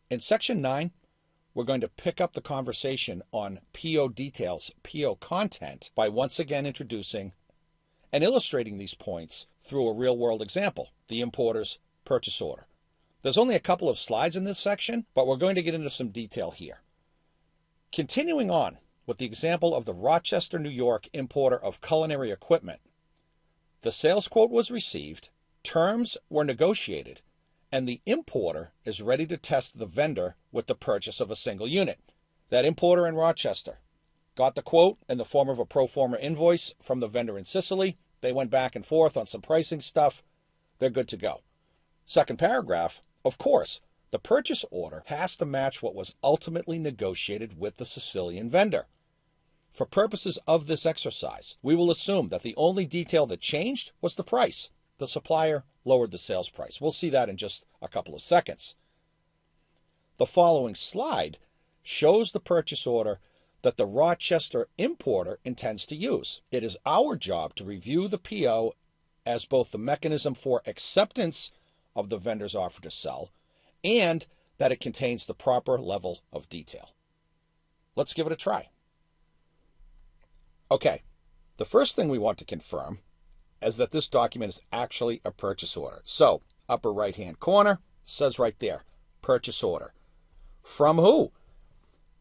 In Section 9, we're going to pick up the conversation on PO details, PO content, by once again introducing and illustrating these points through a real-world example, the importer's purchase order. There's only a couple of slides in this section, but we're going to get into some detail here. Continuing on with the example of the Rochester, New York importer of culinary equipment, the sales quote was received, terms were negotiated, and the importer is ready to test the vendor with the purchase of a single unit. That importer in Rochester got the quote in the form of a pro forma invoice from the vendor in Sicily. They went back and forth on some pricing stuff. They're good to go. Second paragraph, of course, the purchase order has to match what was ultimately negotiated with the Sicilian vendor. For purposes of this exercise, we will assume that the only detail that changed was the price. The supplier lowered the sales price. We'll see that in just a couple of seconds. The following slide shows the purchase order that the Rochester importer intends to use. It is our job to review the PO as both the mechanism for acceptance of the vendor's offer to sell and that it contains the proper level of detail. Let's give it a try. Okay, the first thing we want to confirm is that this document is actually a purchase order. So, upper right-hand corner says right there, purchase order. From who?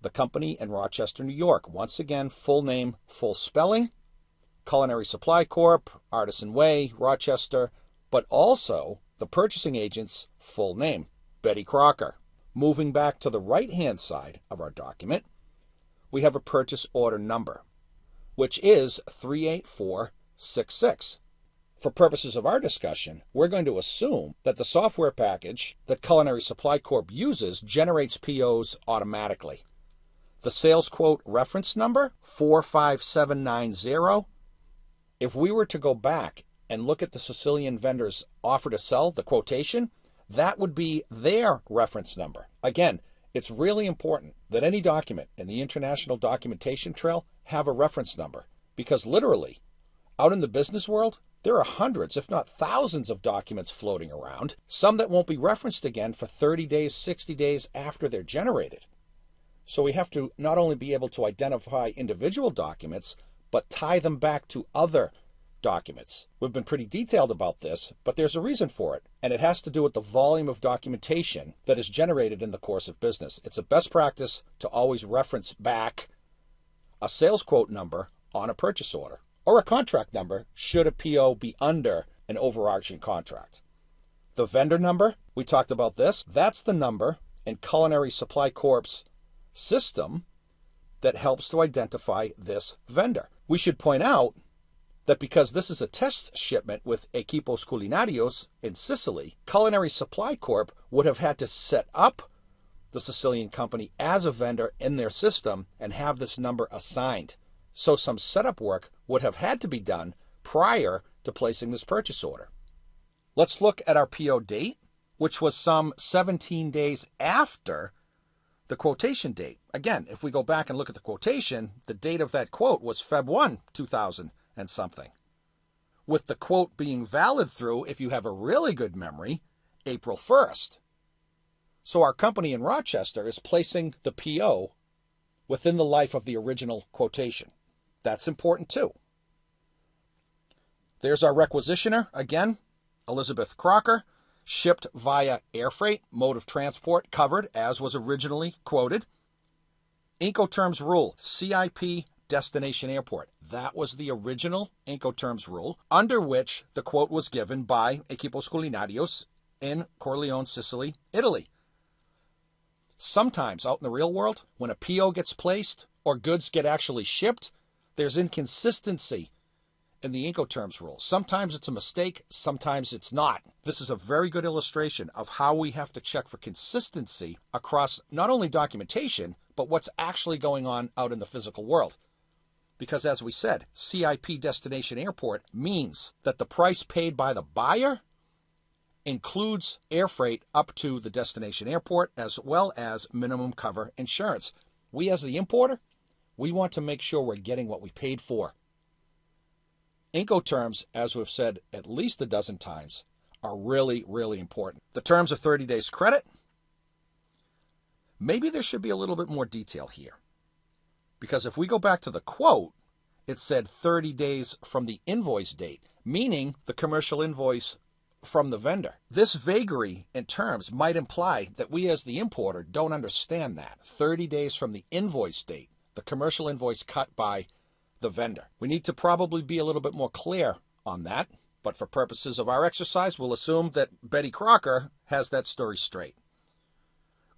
The company in Rochester, New York. Once again, full name, full spelling, Culinary Supply Corp., Artisan Way, Rochester, but also the purchasing agent's full name, Betty Crocker. Moving back to the right-hand side of our document, we have a purchase order number, which is 38466. For purposes of our discussion, we're going to assume that the software package that Culinary Supply Corp uses generates POs automatically. The sales quote reference number, 45790, if we were to go back and look at the Sicilian vendor's offer to sell, the quotation, that would be their reference number. Again, it's really important that any document in the International Documentation Trail have a reference number, because literally, out in the business world, there are hundreds, if not thousands, of documents floating around, some that won't be referenced again for 30 days, 60 days after they're generated. So we have to not only be able to identify individual documents, but tie them back to other documents. We've been pretty detailed about this, but there's a reason for it, and it has to do with the volume of documentation that is generated in the course of business. It's a best practice to always reference back a sales quote number on a purchase order, or a contract number should a PO be under an overarching contract. The vendor number, we talked about this, that's the number in Culinary Supply Corp's system that helps to identify this vendor. We should point out that because this is a test shipment with Equipos Culinarios in Sicily, Culinary Supply Corp would have had to set up the Sicilian company as a vendor in their system and have this number assigned. So some setup work would have had to be done prior to placing this purchase order. Let's look at our PO date, which was some 17 days after the quotation date. Again, if we go back and look at the quotation, the date of that quote was Feb 1, 2000 and something. With the quote being valid through, if you have a really good memory, April 1st. So our company in Rochester is placing the PO within the life of the original quotation. That's important too. There's our requisitioner, again, Elizabeth Crocker, shipped via air freight, mode of transport covered as was originally quoted. Incoterms rule, CIP destination airport. That was the original Incoterms rule under which the quote was given by Equipos Culinarios in Corleone, Sicily, Italy. Sometimes out in the real world, when a PO gets placed or goods get actually shipped, there's inconsistency in the Incoterms rule. Sometimes it's a mistake, sometimes it's not. This is a very good illustration of how we have to check for consistency across not only documentation, but what's actually going on out in the physical world. Because as we said, CIP destination airport means that the price paid by the buyer includes air freight up to the destination airport as well as minimum cover insurance. We as the importer, we want to make sure we're getting what we paid for. Incoterms, as we've said at least a dozen times, are really, really important. The terms are 30 days credit. maybe there should be a little bit more detail here. Because if we go back to the quote, it said 30 days from the invoice date, meaning the commercial invoice from the vendor. This vagary in terms might imply that we as the importer don't understand that. 30 days from the invoice date, the commercial invoice cut by the vendor. We need to probably be a little bit more clear on that, but for purposes of our exercise, we'll assume that Betty Crocker has that story straight.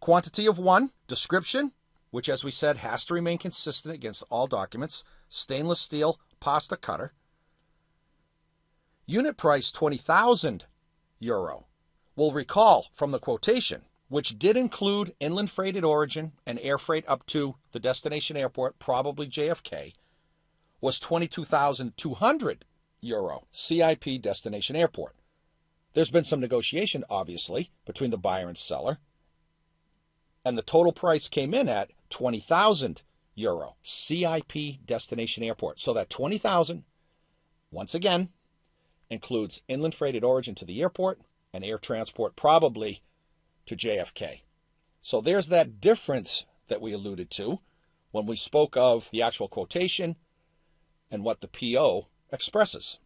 Quantity of 1, description, which as we said has to remain consistent against all documents, stainless steel pasta cutter. Unit price €20,000. We'll recall from the quotation, which did include inland freight at origin and air freight up to the destination airport, probably JFK, was €22,200, CIP destination airport. There's been some negotiation, obviously, between the buyer and seller, and the total price came in at €20,000, CIP destination airport. So that $20,000, once again, includes inland freight at origin to the airport and air transport probably to JFK. So there's that difference that we alluded to when we spoke of the actual quotation and what the PO expresses.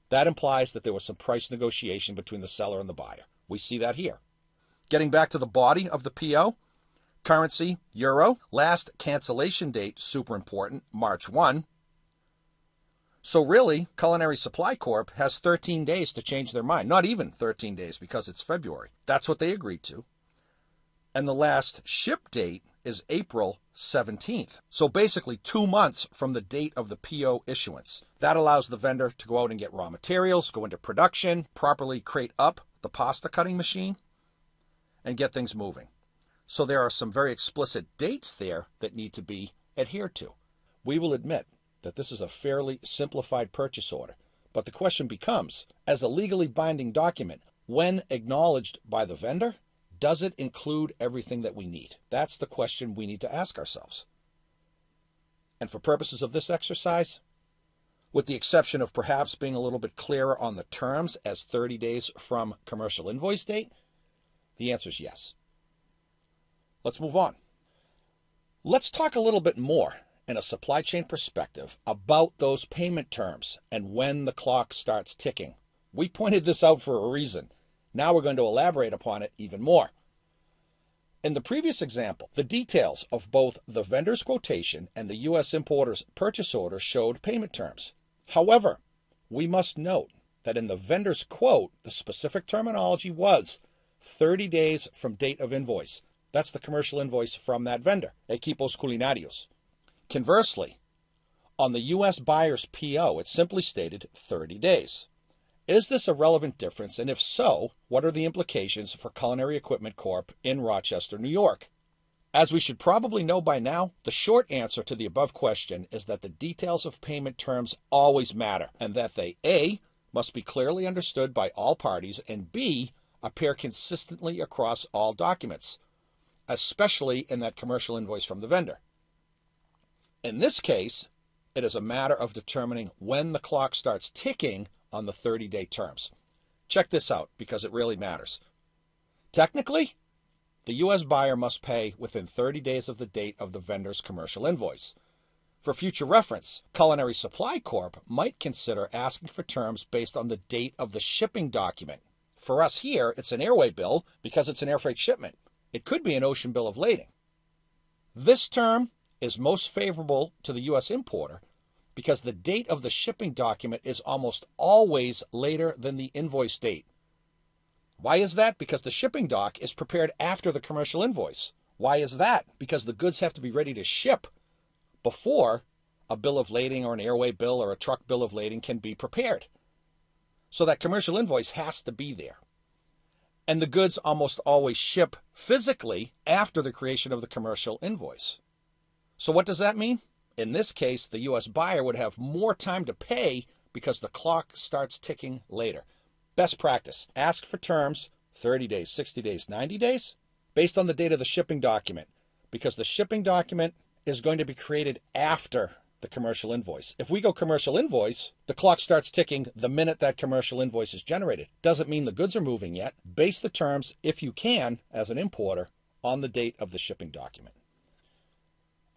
That implies that there was some price negotiation between the seller and the buyer. We see that here. Getting back to the body of the PO, currency, euro, last cancellation date, super important, March 1. So really, Culinary Supply Corp has 13 days to change their mind. Not even 13 days because it's February. That's what they agreed to. And the last ship date is April 17th. So basically 2 months from the date of the PO issuance. That allows the vendor to go out and get raw materials, go into production, properly crate up the pasta cutting machine, and get things moving. So there are some very explicit dates there that need to be adhered to. We will admit that this is a fairly simplified purchase order, but the question becomes, as a legally binding document, when acknowledged by the vendor, does it include everything that we need? That's the question we need to ask ourselves. And for purposes of this exercise, with the exception of perhaps being a little bit clearer on the terms as 30 days from commercial invoice date, the answer is yes. Let's move on. Let's talk a little bit more in a supply chain perspective about those payment terms and when the clock starts ticking. We pointed this out for a reason. Now we're going to elaborate upon it even more. In the previous example, the details of both the vendor's quotation and the U.S. importer's purchase order showed payment terms. However, we must note that in the vendor's quote, the specific terminology was 30 days from date of invoice. That's the commercial invoice from that vendor, Equipos Culinarios. Conversely, on the U.S. buyer's PO, it simply stated 30 days. Is this a relevant difference, and if so, what are the implications for Culinary Equipment Corp. In Rochester, New York? As we should probably know by now, the short answer to the above question is that the details of payment terms always matter, and that they A, must be clearly understood by all parties, and B, appear consistently across all documents, especially in that commercial invoice from the vendor. In this case, it is a matter of determining when the clock starts ticking on the 30-day terms. Check this out because it really matters. Technically, the U.S. buyer must pay within 30 days of the date of the vendor's commercial invoice. For future reference, Culinary Supply Corp. Might consider asking for terms based on the date of the shipping document. For us here, it's an airway bill because it's an air freight shipment. It could be an ocean bill of lading. This term is most favorable to the U.S. importer because the date of the shipping document is almost always later than the invoice date. Why is that? Because the shipping doc is prepared after the commercial invoice. Why is that? Because the goods have to be ready to ship before a bill of lading or an airway bill or a truck bill of lading can be prepared. So that commercial invoice has to be there. And the goods almost always ship physically after the creation of the commercial invoice. So what does that mean? In this case, the U.S. buyer would have more time to pay because the clock starts ticking later. Best practice, ask for terms 30 days, 60 days, 90 days based on the date of the shipping document because the shipping document is going to be created after the commercial invoice. If we go commercial invoice, the clock starts ticking the minute that commercial invoice is generated. Doesn't mean the goods are moving yet. Base the terms, if you can, as an importer, on the date of the shipping document.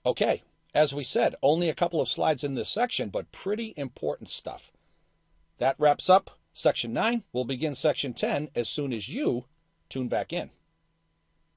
Okay, as we said, only a couple of slides in this section, but pretty important stuff. That wraps up Section 9. We'll begin Section 10 as soon as you tune back in.